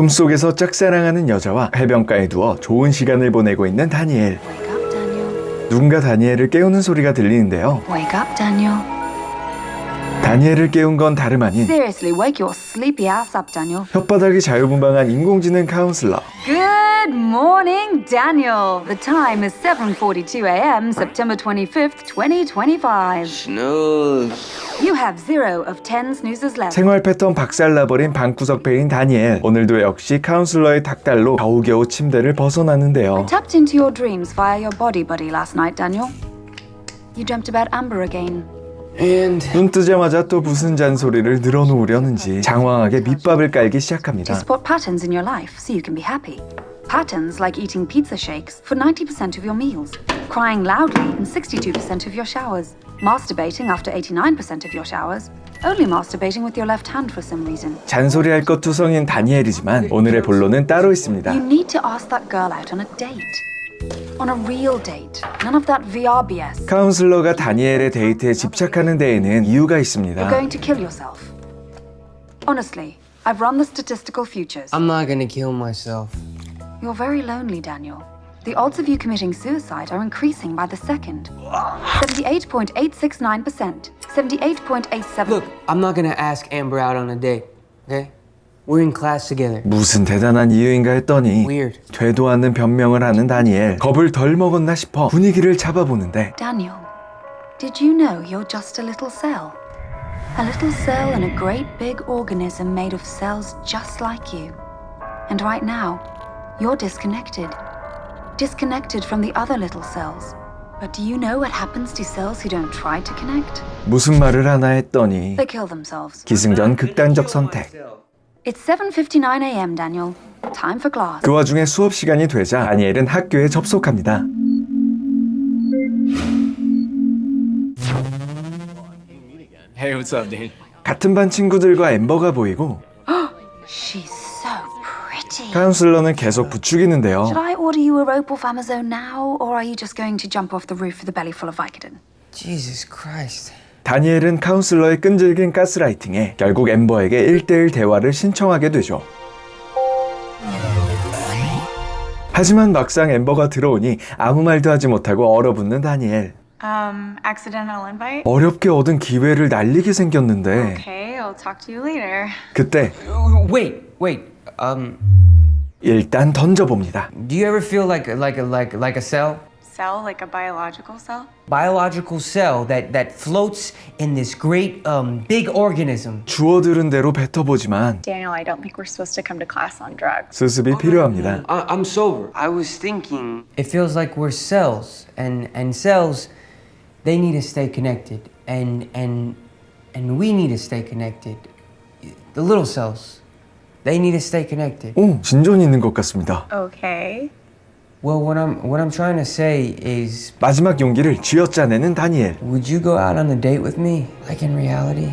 꿈속에서 짝사랑하는 여자와 해변가에 누워 좋은 시간을 보내고 있는 다니엘. Wake up, Daniel. 누군가 다니엘을 깨우는 소리가 들리는데요. Wake up, Daniel. 다니엘을 깨운 건 다름 아닌 Seriously, wake your sleepy ass up, Daniel. 혓바닥이 자유분방한 인공지능 카운슬러. Good morning, Daniel. The time is 7:42 a.m., September 25th, 2025. Snooze. You have 0 of 10 snoozes left. 생활 패턴 박살나버린 방구석 배인 다니엘. 오늘도 역시 카운슬러의 닥달로 겨우겨우 침대를 벗어나는데요. Tapped into your dreams via your body buddy last night, Daniel. You dreamt about Amber again. And 눈 뜨자마자 또 무슨 잔소리를 늘어놓으려는지 장황하게 밑밥을 깔기 To 시작합니다. spot patterns in your life so you can be happy. Patterns like eating pizza shakes for 90% of your meals, crying loudly in 62% of your showers, masturbating after 89% of your showers, only masturbating with your left hand for some reason. 잔소리할 것 투성인 다니엘이지만 오늘의 본론은 따로 있습니다. You need to ask that girl out on a date. On a real date. None of that VR BS. 카운슬러가 다니엘의 데이트에 집착하는 데에는 이유가 You're 있습니다. going to kill yourself. Honestly, I've run the statistical futures. I'm not gonna kill myself. You're very lonely, Daniel. The odds of you committing suicide are increasing by the second. 78.869%. 78.87%. Look, I'm not gonna ask Amber out on a date, okay? We're in class together. 무슨 대단한 이유인가 했더니 Weird. 되도 않는 변명을 하는 다니엘. 겁을 덜 먹었나 싶어 분위기를 잡아보는데 Daniel, did you know you're just a little cell? A little cell in a great big organism made of cells just like you. And right now, you're disconnected. Disconnected from the other little cells. But do you know what happens to cells who don't try to connect? 무슨 말을 하나 했더니 They kill themselves. 기승전 극단적 선택. It's 7:59 a.m., Daniel. Time for class. 그 와중에 수업 시간이 되자 다니엘은 학교에 접속합니다. Hey, what's up, Dane? 같은 반 친구들과 엠버가 보이고 She's so pretty. 카운슬러는 계속 부추기는데요. Should I order you a rope off Amazon now, or are you just going to jump off the roof with a belly full of Vicodin? Jesus Christ. 다니엘은 카운슬러의 끈질긴 가스라이팅에 결국 엠버에게 1대1 대화를 신청하게 되죠. 하지만 막상 엠버가 들어오니 아무 말도 하지 못하고 얼어붙는 다니엘. Accidental invite? 어렵게 얻은 기회를 날리게 생겼는데 Okay, I'll talk to you later. 그때 Wait. 일단 던져봅니다. Do you ever feel like a cell? Cell, like a biological cell? Biological cell that floats in this great big organism. 주워들은 대로 뱉어보지만 Daniel, I don't think we're supposed to come to class on drugs. 수습이 필요합니다. I'm sober. I was thinking. It feels like we're cells, and cells, they need to stay connected, and we need to stay connected. The little cells, they need to stay connected. 오, 진전이 있는 것 같습니다. Okay. Well, what I'm trying to say is, 마지막 용기를 쥐어짜내는 다니엘. would you go out on a date with me, like in reality?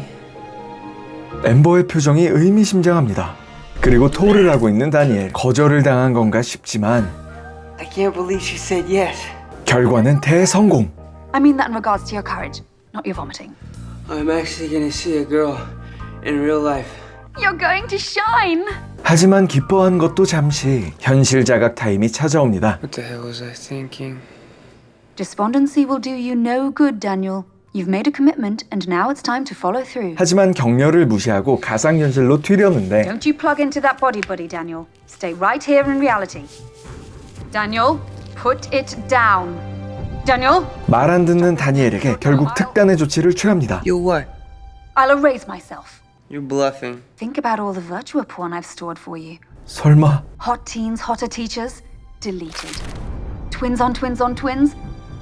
엠버의 표정이 의미심장합니다. 그리고 토를 하고 있는 다니엘. 거절을 당한 건가 싶지만 I can't believe she said yes. 결과는 대성공. I mean that in regards to your courage, not your vomiting. I'm actually gonna see a girl in real life. You're going to shine! 하지만 기뻐한 것도 잠시 현실 자각 타임이 찾아옵니다. What the hell was I thinking? Despondency will do you no good, Daniel. You've made a commitment, and now it's time to follow through. 하지만 격려를 무시하고 가상현실로 튀려는데 Don't you plug into that body buddy, Daniel. Stay right here in reality. Daniel, put it down. Daniel, 말 안 듣는 다니엘에게 결국 특단의 조치를 취합니다. You what? I'll erase myself. You're bluffing. Think about all the virtua porn I've stored for you. 설마 Hot teens, hotter teachers, deleted. Twins on twins on twins,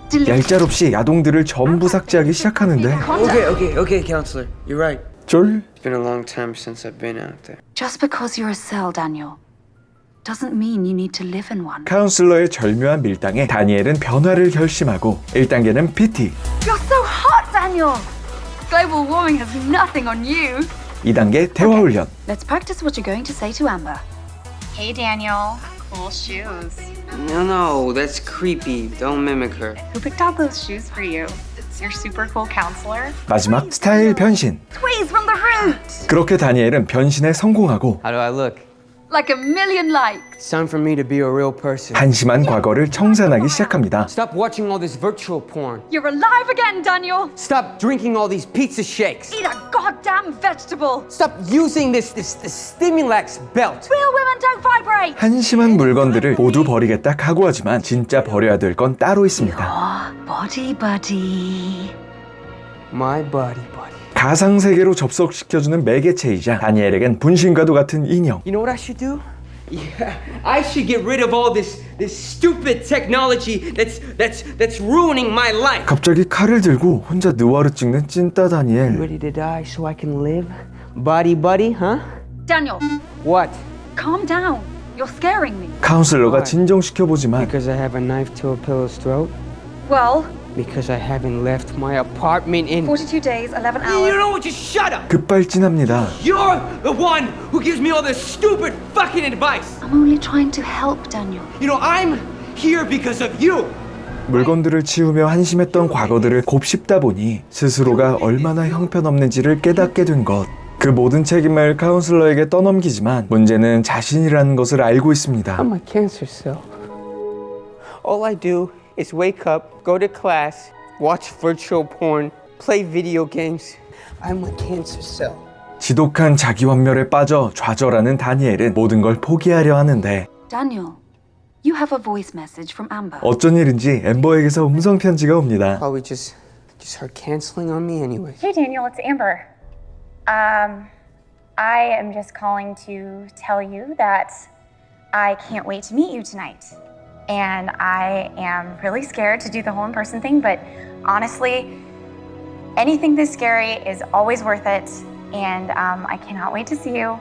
deleted. 얄짤없이 야동들을 전부 삭제하기 시작하는데 Okay, counselor. You're right. 쫄? It's been a long time since I've been out there. Just because you're a cell, Daniel, doesn't mean you need to live in one. 카운슬러의 절묘한 밀당에 다니엘은 변화를 결심하고 1단계는 PT, You're so hot, Daniel! Global warming has nothing on you. 2단계 대화 훈련. Let's practice what you're going to say to Amber. Hey, Daniel. Cool shoes. No, that's creepy. Don't mimic her. Who picked out those shoes for you? It's your super cool counselor? 마지막 스타일 변신. Squeeze from the root! 그렇게 다니엘은 변신에 성공하고 How do I look? like a million likes. It's time for me to be a real person. 한심한 과거를 청산하기 시작합니다. Stop watching all this virtual porn. You're alive again, Daniel. Stop drinking all these pizza shakes. Eat a goddamn vegetable. Stop using this Stimulax belt. Real women don't vibrate. 한심한 물건들을 모두 버리겠다 각오하지만 진짜 버려야 될 건 따로 있습니다. Body buddy. My body. 가상세계로 접속시켜주는 매개체이자 다니엘에겐 분신과도 같은 인형. You know what I should do? Yeah, I should get rid of all this stupid technology that's ruining my life. 갑자기 칼을 들고 혼자 느와르 찍는 찐따 다니엘. Ready to die so I can live? Body buddy, huh? Daniel, What? calm down. You're scaring me. 카운슬러가 진정시켜보지만 Because I have a knife to a pillow's throat? Well, Because I haven't left my apartment in 42 days, 11 You hours. know what? Just shut up! 급발진합니다. You're the one who gives me all this stupid fucking advice! I'm only trying to help, Daniel. You know, I'm here because of you! 물건들을 치우며 한심했던 과거들을 곱씹다 보니 스스로가 얼마나 형편없는지를 깨닫게 된 것. 그 모든 책임을 카운슬러에게 떠넘기지만 문제는 자신이라는 것을 알고 있습니다. I'm a cancer cell. All I do is wake up, go to class, watch virtual porn, play video games. I'm a cancer cell. 지독한 자기완멸에 빠져 좌절하는 다니엘은 모든 걸 포기하려 하는데 Daniel, you have a voice message from Amber. 어쩐 일인지 엠버에게서 음성 편지가 옵니다. Probably just her canceling on me anyway. Hey, Daniel, it's Amber. I am just calling to tell you that I can't wait to meet you tonight. And I am really scared to do the whole in-person thing, but honestly, anything this scary is always worth it. And I cannot wait to see you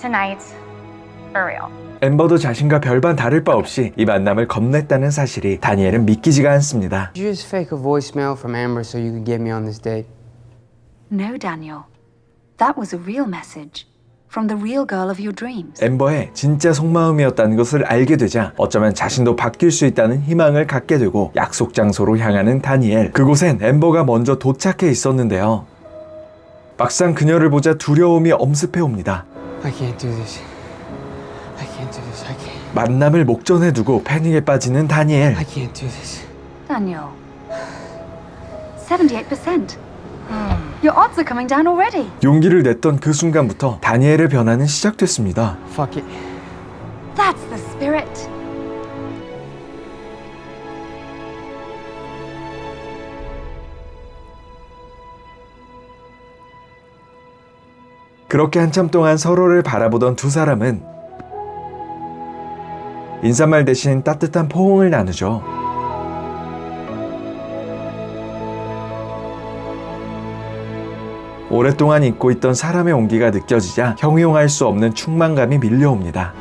tonight, for real. 엠버도 자신과 별반 다를 바 없이 이 만남을 겁냈다는 사실이 다니엘은 믿기지가 않습니다. Did you just fake a voicemail from Amber so you could get me on this date? No, Daniel. That was a real message from the real girl of your dreams. 엠버의 진짜 속마음이었다는 것을 알게 되자 어쩌면 자신도 바뀔 수 있다는 희망을 갖게 되고 약속 장소로 향하는 다니엘. 그곳엔 엠버가 먼저 도착해 있었는데요. 막상 그녀를 보자 두려움이 엄습해 옵니다. I can't do this. I can't do this. I can't. 만남을 목전에 두고 패닉에 빠지는 다니엘. I can't do this. Daniel. 78%. Your odds are coming down already. 용기를 냈던 그 순간부터 다니엘의 변화는 시작됐습니다. Fuck it. That's the spirit. 그렇게 한참 동안 서로를 바라보던 두 사람은 인사말 대신 따뜻한 포옹을 나누죠. 오랫동안 잊고 있던 사람의 온기가 느껴지자 형용할 수 없는 충만감이 밀려옵니다.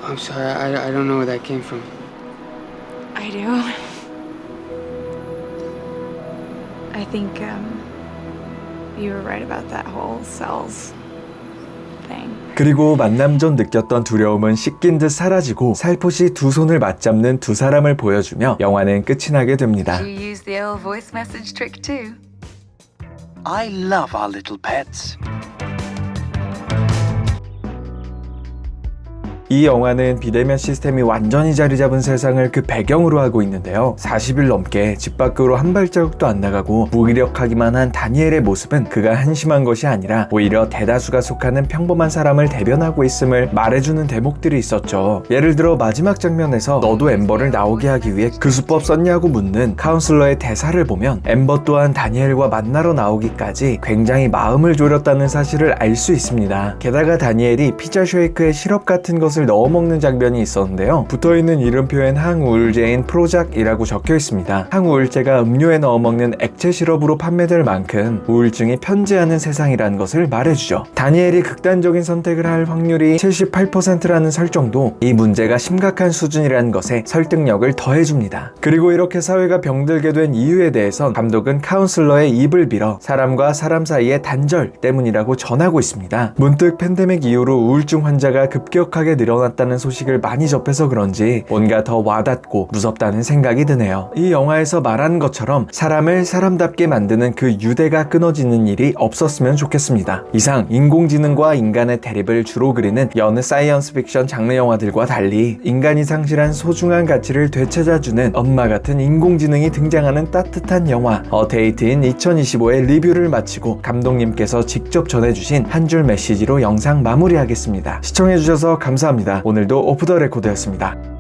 I'm sorry. I don't know where that came from. I do. I think you were right about that whole cells thing. 그리고 만남 전 느꼈던 두려움은 씻긴 듯 사라지고 살포시 두 손을 맞잡는 두 사람을 보여주며 영화는 끝이 나게 됩니다. You use the old voice message trick too. I love our little pets. 이 영화는 비대면 시스템이 완전히 자리 잡은 세상을 그 배경으로 하고 있는데요. 40일 넘게 집 밖으로 한 발자국도 안 나가고 무기력하기만 한 다니엘의 모습은 그가 한심한 것이 아니라 오히려 대다수가 속하는 평범한 사람을 대변하고 있음을 말해주는 대목들이 있었죠. 예를 들어 마지막 장면에서 너도 엠버를 나오게 하기 위해 그 수법 썼냐고 묻는 카운슬러의 대사를 보면 엠버 또한 다니엘과 만나러 나오기까지 굉장히 마음을 졸였다는 사실을 알 수 있습니다. 게다가 다니엘이 피자 쉐이크에 시럽 같은 것을 넣어 먹는 장면이 있었는데요. 붙어있는 이름표엔 항우울제인 프로작이라고 적혀 있습니다. 항우울제가 음료에 넣어 먹는 액체 시럽으로 판매될 만큼 우울증이 편재하는 세상이라는 것을 말해주죠. 다니엘이 극단적인 선택을 할 확률이 78%라는 설정도 이 문제가 심각한 수준이라는 것에 설득력을 더해줍니다. 그리고 이렇게 사회가 병들게 된 이유에 대해선 감독은 카운슬러의 입을 빌어 사람과 사람 사이의 단절 때문이라고 전하고 있습니다. 문득 팬데믹 이후로 우울증 환자가 급격하게 늘어 일어났다는 소식을 많이 접해서 그런지 뭔가 더 와닿고 무섭다는 생각이 드네요. 이 영화에서 말하는 것처럼 사람을 사람답게 만드는 그 유대가 끊어지는 일이 없었으면 좋겠습니다. 이상 인공지능과 인간의 대립을 주로 그리는 여느 사이언스 픽션 장르 영화들과 달리 인간이 상실한 소중한 가치를 되찾아주는 엄마 같은 인공지능이 등장하는 따뜻한 영화 어데이트인 2025의 리뷰를 마치고 감독님께서 직접 전해주신 한 줄 메시지로 영상 마무리하겠습니다. 시청해주셔서 감사합니다. 오늘도 오프 더 레코드였습니다.